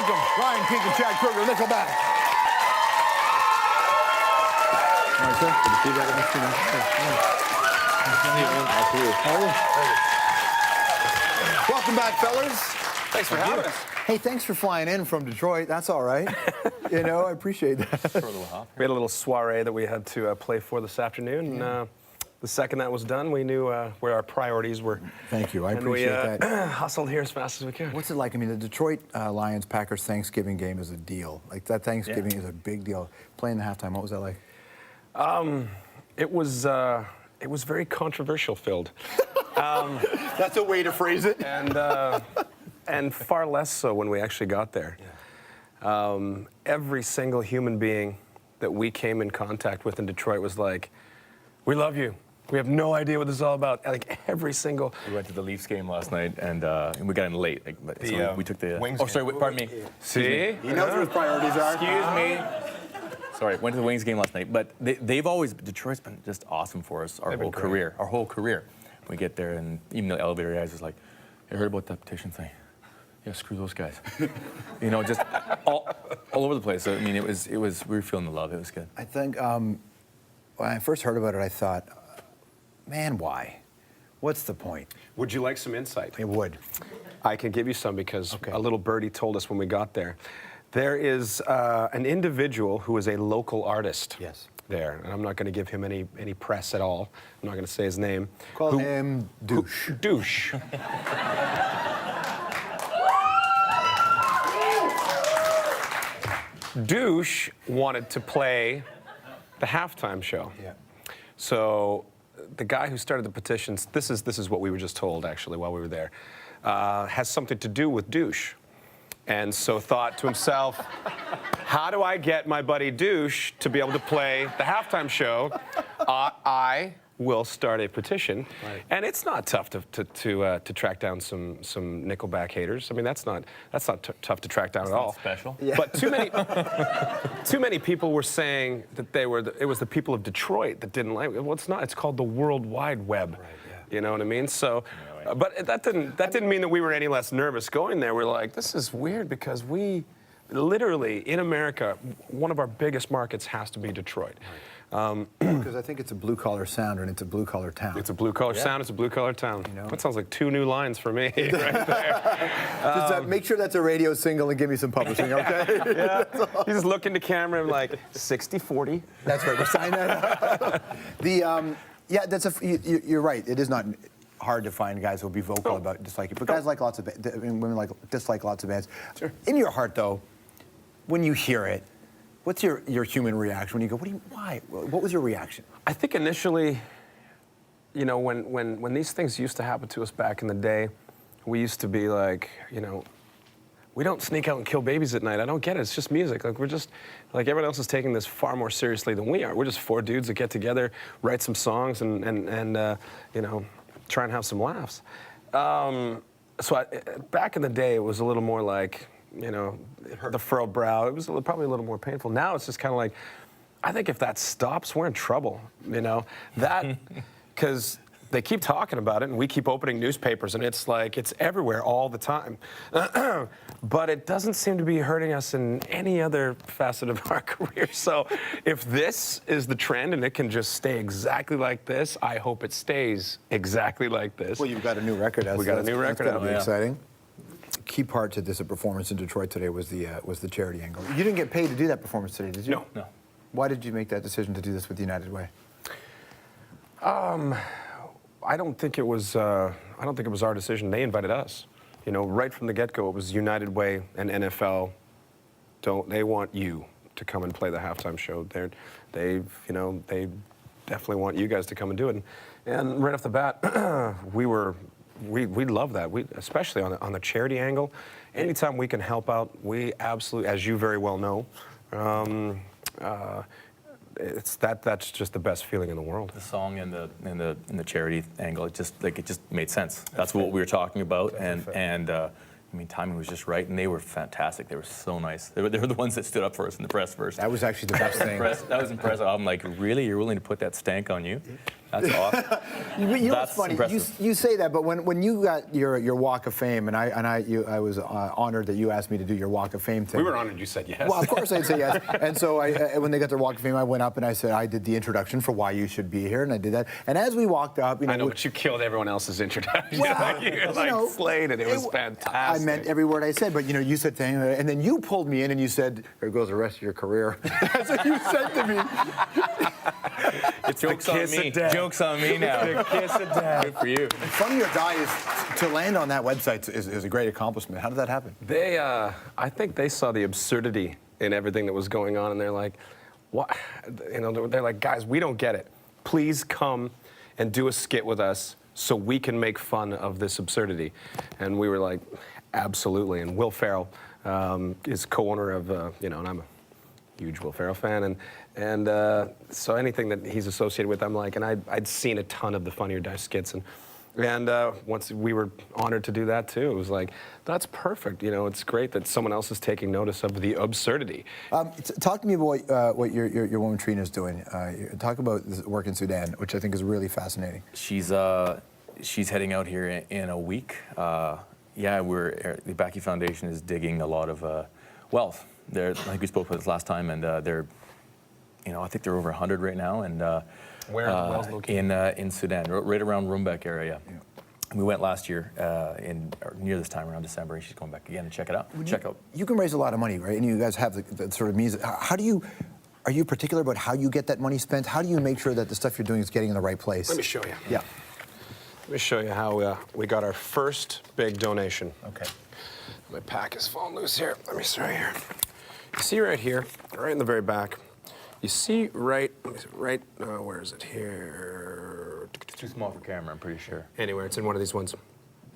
welcome Ryan Peake and Chad Kroeger, Nickelback. All right, sir. Good to see you guys. How are you? Welcome back, fellas. Thanks for having us. Hey, thanks for flying in from Detroit. That's all right. You know, I appreciate that. For a little hop. We had a little soiree that we had to play for this afternoon. Yeah. And, the second that was done, we knew where our priorities were. Thank you. I appreciate that. Hustled here as fast as we could. What's it like? I mean, the Detroit Lions-Packers Thanksgiving game is a deal. Like, that Thanksgiving is a big deal. Playing the halftime, what was that like? It was very controversial filled. That's a way to phrase it. And far less so when we actually got there. Yeah. Every single human being that we came in contact with in Detroit was like, we love you. We have no idea what this is all about. Like every single. We went to the Leafs game last night, and we got in late. Like, so we took the Wings. Oh, sorry. Pardon me. See? He knows what his priorities are. Excuse me. Sorry, went to the Wings game last night. But Detroit's been just awesome for us our whole career. Our whole career. We get there, and even the elevator guys was like, "You heard about that petition thing? Yeah, screw those guys." You know, just all over the place. So I mean, it was. We were feeling the love. It was good. I think when I first heard about it, I thought, man, why? What's the point? Would you like some insight? It would. I can give you some because a little birdie told us when we got there. There is an individual who is a local artist. Yes. There, and I'm not going to give him any press at all. I'm not going to say his name. Call him Douche. Douche. Douche wanted to play the halftime show. Yeah. So the guy who started the petitions, this is what we were just told actually while we were there, has something to do with Douche. And so thought to himself, how do I get my buddy Douche to be able to play the halftime show? I will start a petition. Right. And it's not tough to track down some Nickelback haters. I mean, that's not tough to track down at all. Special. Yeah. But too many people were saying that it was the people of Detroit that didn't like it. Well, it's not. It's called the World Wide Web. Right, yeah. You know what I mean? So. But that didn't mean that we were any less nervous going there. We're like, this is weird because we, literally, in America, one of our biggest markets has to be Detroit. Because I think it's a blue-collar sound and it's a blue-collar town. It's a blue-collar sound, it's a blue-collar town. You know? That sounds like 2 new lines for me right there. Just, make sure that's a radio single and give me some publishing, okay? Yeah. You just look into camera and like, 60-40. That's right, we're signing that. Yeah, you're right, it is not hard to find guys who will be vocal about disliking, but guys like lots of bands, I mean, women dislike lots of bands. Sure. In your heart, though, when you hear it, what's your human reaction when you go, why? What was your reaction? I think initially, you know, when these things used to happen to us back in the day, we used to be like, you know, we don't sneak out and kill babies at night. I don't get it. It's just music. Like, we're just, like, everyone else is taking this far more seriously than we are. We're just 4 dudes that get together, write some songs, and you know, try and have some laughs. So back in the day, it was a little more like, you know, the furrowed brow. It was probably a little more painful. Now it's just kind of like, I think if that stops, we're in trouble, you know? That, because they keep talking about it, and we keep opening newspapers, and it's like, it's everywhere all the time. But it doesn't seem to be hurting us in any other facet of our career. So if this is the trend and it can just stay exactly like this, I hope it stays exactly like this. Well, you've got a new record out. We got a new record out. That's be exciting. Key part to this performance in Detroit today was the charity angle. You didn't get paid to do that performance today, did you? No. Why did you make that decision to do this with United Way? I don't think it was our decision. They invited us. You know, right from the get-go, it was United Way and NFL. They want you to come and play the halftime show. They definitely want you guys to come and do it. And right off the bat, we love that. Especially on the charity angle. Anytime we can help out, we absolutely, as you very well know, that's just the best feeling in the world. The song and the charity angle, it just made sense. That's what we were talking about, and I mean, timing was just right, and they were fantastic. They were so nice. They were the ones that stood up for us in the press first. That was actually the best thing. That was impressive. I'm like, really? You're willing to put that stank on you? That's awesome. You know what's That's funny? impressive. You say that, but when you got your Walk of Fame, and I was honored that you asked me to do your Walk of Fame thing. We were honored you said yes. Well, of course I'd say yes. And so when they got their Walk of Fame, I went up and I said I did the introduction for why you should be here, and I did that. And as we walked up, I know, but you killed everyone else's introduction. Well, you slayed it. It was fantastic. I meant every word I said, but you said thing, and then you pulled me in and you said, "There goes the rest of your career." That's what you said to me. It's jokes on me. Jokes on me now. The kiss of death. Good for you. Funny or Die is to land on that website is a great accomplishment. How did that happen? I think they saw the absurdity in everything that was going on, and they're like, "What?" They're like, "Guys, we don't get it. Please come and do a skit with us so we can make fun of this absurdity." And we were like, "Absolutely." And Will Ferrell is co-owner of, and I'm a huge Will Ferrell fan, and so anything that he's associated with, I'm like, and I'd seen a ton of the Funny or Die skits, and once we were honored to do that too, it was like, that's perfect. It's great that someone else is taking notice of the absurdity. Talk to me about what your woman Trina's doing. Talk about this work in Sudan, which I think is really fascinating. She's heading out here in a week. The Backy Foundation is digging a lot of wealth. I think we spoke about this last time, and they're, I think they're over 100 right now, and Where are the wells located? in Sudan, right around Rumbek area. Yeah. We went last year near this time around December, and she's going back again to check it out. You can raise a lot of money, right? And you guys have the sort of means. Are you particular about how you get that money spent? How do you make sure that the stuff you're doing is getting in the right place? Let me show you. Yeah. Let me show you how we got our first big donation. Okay. My pack is falling loose here. Let me show you here. You see right here, right in the very back, you see where is it here? Too small for camera, I'm pretty sure. Anywhere, it's in one of these ones.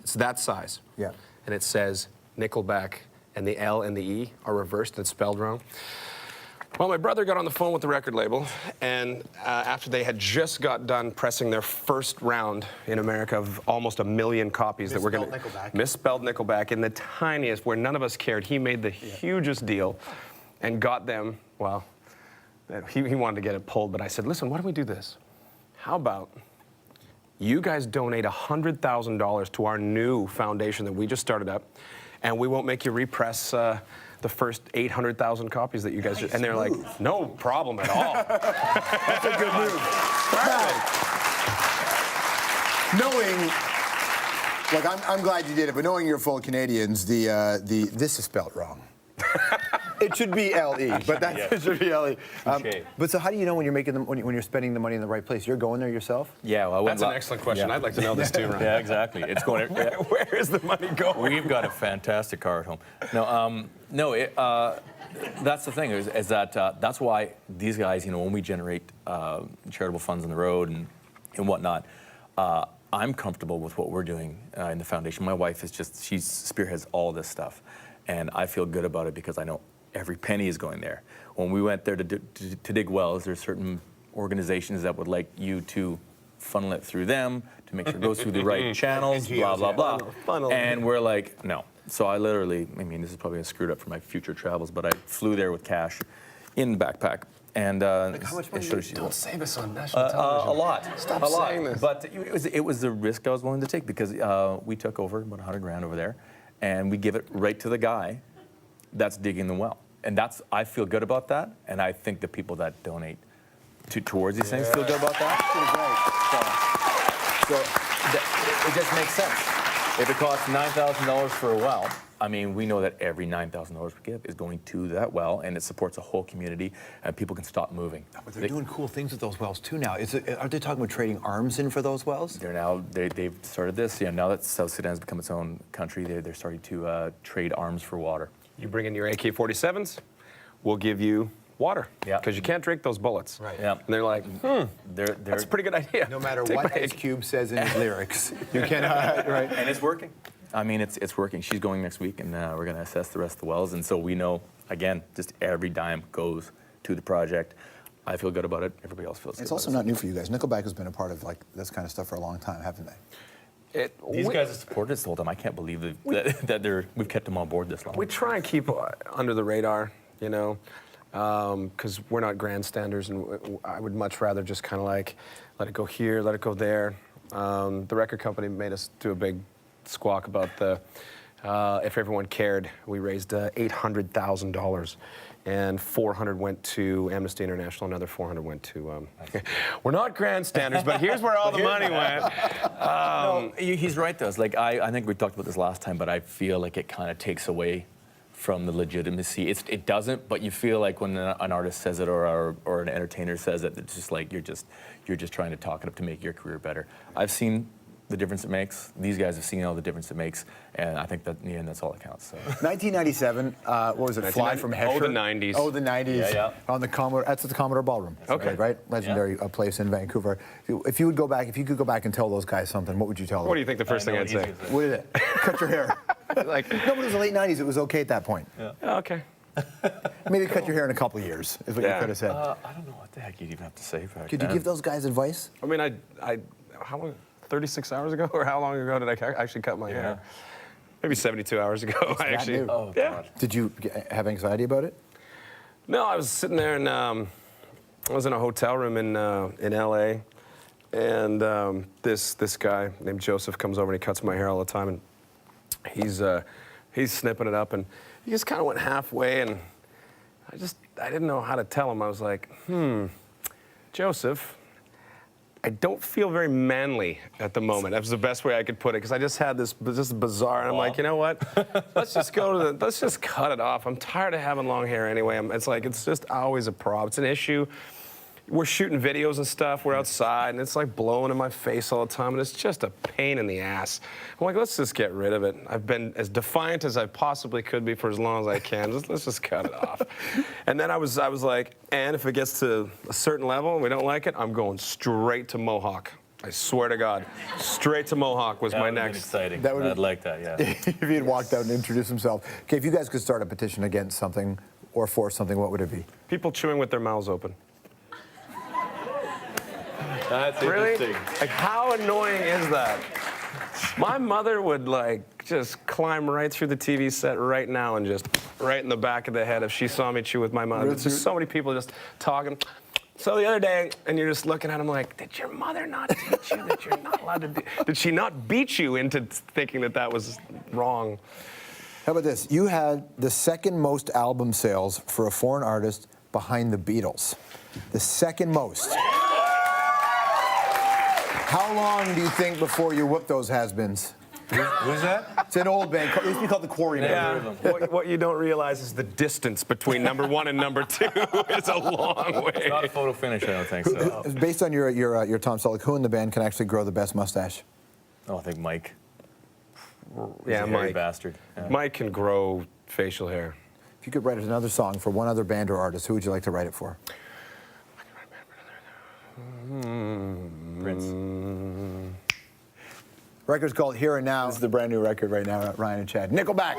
It's that size. Yeah. And it says Nickelback, and the L and the E are reversed and it's spelled wrong. Well, my brother got on the phone with the record label, and after they had just got done pressing their first round in America of almost 1 million copies that were going to misspelled Nickelback in the tiniest, where none of us cared, he made the hugest deal and got them. Well, he wanted to get it pulled, but I said, listen, why don't we do this? How about you guys donate $100,000 to our new foundation that we just started up, and we won't make you repress the first 800,000 copies that you guys did. And they're like, no problem at all. That's a good move. Knowing, look, I'm glad you did it, but knowing you're full Canadians, this is spelled wrong. It should be L-E, but it should be L-E. But so how do you know when you're making when you're spending the money in the right place? You're going there yourself? Yeah, well, that's an excellent question. Yeah. I'd like to know this too, Ryan. Yeah, exactly. It's going. Where is the money going? We've got a fantastic car at home. That's the thing is that that's why these guys, when we generate charitable funds on the road and whatnot, I'm comfortable with what we're doing in the foundation. My wife she spearheads all this stuff, and I feel good about it because I know every penny is going there. When we went there to dig wells, there's certain organizations that would like you to funnel it through them to make sure it goes through the right channels, blah, blah, blah. And we're like, no. So I literally, this is probably screwed up for my future travels, but I flew there with cash in the backpack. And how much money? Don't say this on national television. A lot. Stop saying this. But it was the risk I was willing to take because we took over about 100 grand over there, and we give it right to the guy that's digging the well. And I feel good about that, and I think the people that donate towards these things feel good about that. So it just makes sense. If it costs $9,000 for a well, we know that every $9,000 we give is going to that well, and it supports a whole community, and people can stop moving. But they're doing cool things with those wells too now. Aren't they talking about trading arms in for those wells? They've started this. Now that South Sudan has become its own country, they're starting to trade arms for water. You bring in your AK-47s, we'll give you water. Yeah. Because you can't drink those bullets. Right. Yeah. And they're like, that's a pretty good idea. No matter what Ice Cube says in his lyrics, you cannot, right? And it's working. It's working. She's going next week, and we're going to assess the rest of the wells. And so we know, again, just every dime goes to the project. I feel good about it. Everybody else feels good. It's also not new for you guys. Nickelback has been a part of this kind of stuff for a long time, haven't they? These guys have supported us the whole time. I can't believe that we've kept them on board this long. We try and keep under the radar, because we're not grandstanders, and I would much rather just kind of like let it go here, let it go there. The record company made us do a big squawk about the if everyone cared. We raised $800,000, and 400 went to Amnesty International. Another 400 went to. We're not grandstanders, but here's where all the money went. No, he's right though. It's like I think we talked about this last time, but I feel like it kind of takes away from the legitimacy. It doesn't, but you feel like when an artist says it or an entertainer says it, it's just like you're just trying to talk it up to make your career better. I've seen the difference it makes. These guys have seen all the difference it makes, and I think that in the end, that's all that counts. So. 1997, what was it? Fly from Hesher? Oh, the 90s. Oh, the 90s. Yeah. On the Commodore, that's at the Commodore Ballroom. Okay. Right? Legendary place in Vancouver. If you could go back and tell those guys something, what would you tell them? What do you think the first thing I'd say? What is it? Cut your hair. Like, No, but it was the late 90s. It was okay at that point. Yeah. okay. Maybe cut your hair in a couple of years, is what you could have said. I don't know what the heck you'd even have to say back Could then. you give those guys advice? I mean, how long? 36 hours ago, or how long ago did I actually cut my hair? Maybe 72 hours ago. I actually. new. Oh, yeah. God. Did you have anxiety about it? No, I was sitting there and I was in a hotel room in LA, and this guy named Joseph comes over and he cuts my hair all the time, and he's snipping it up, and he just kind of went halfway, and I didn't know how to tell him. I was like, Joseph, I don't feel very manly at the moment. That was the best way I could put it, because I just had this bizarre, and I'm like, you know what? Let's just cut it off. I'm tired of having long hair anyway. It's just always a problem. It's an issue. We're shooting videos and stuff. We're outside, and it's like blowing in my face all the time, and it's just a pain in the ass. I'm like, let's just get rid of it. I've been as defiant as I possibly could be for as long as I can. Let's just cut it off. And then I was like, and if it gets to a certain level and we don't like it, I'm going straight to Mohawk. I swear to God, straight to Mohawk was my next. Exciting. That would I'd like that. Yeah. If he had walked out and introduced himself. Okay, if you guys could start a petition against something or for something, what would it be? People chewing with their mouths open. That's Really? interesting. Like, how annoying is that? My mother would just climb right through the TV set right now and just right in the back of the head if she saw me chew with my mouth. There's just so many people just talking. So the other day, and you're just looking at them like, did your mother not teach you that you're not allowed to do? Did she not beat you into thinking that that was wrong? How about this? You had the second most album sales for a foreign artist behind the Beatles. The second most. How long do you think before you whoop those has-beens? Who's that? It's an old band. It used to be called the Quarrymen. Yeah. What you don't realize is the distance between number one and number two is a long way. Not a photo finish, I don't think so. Based on your Tom Selleck, who in the band can actually grow the best mustache? Oh, I think Mike. Yeah, He's a hairy Mike. bastard. Yeah. Mike can grow facial hair. If you could write another song for one other band or artist, who would you like to write it for? Prince. Record's called Here and Now. This is the brand new record right now, Ryan and Chad. Nickelback.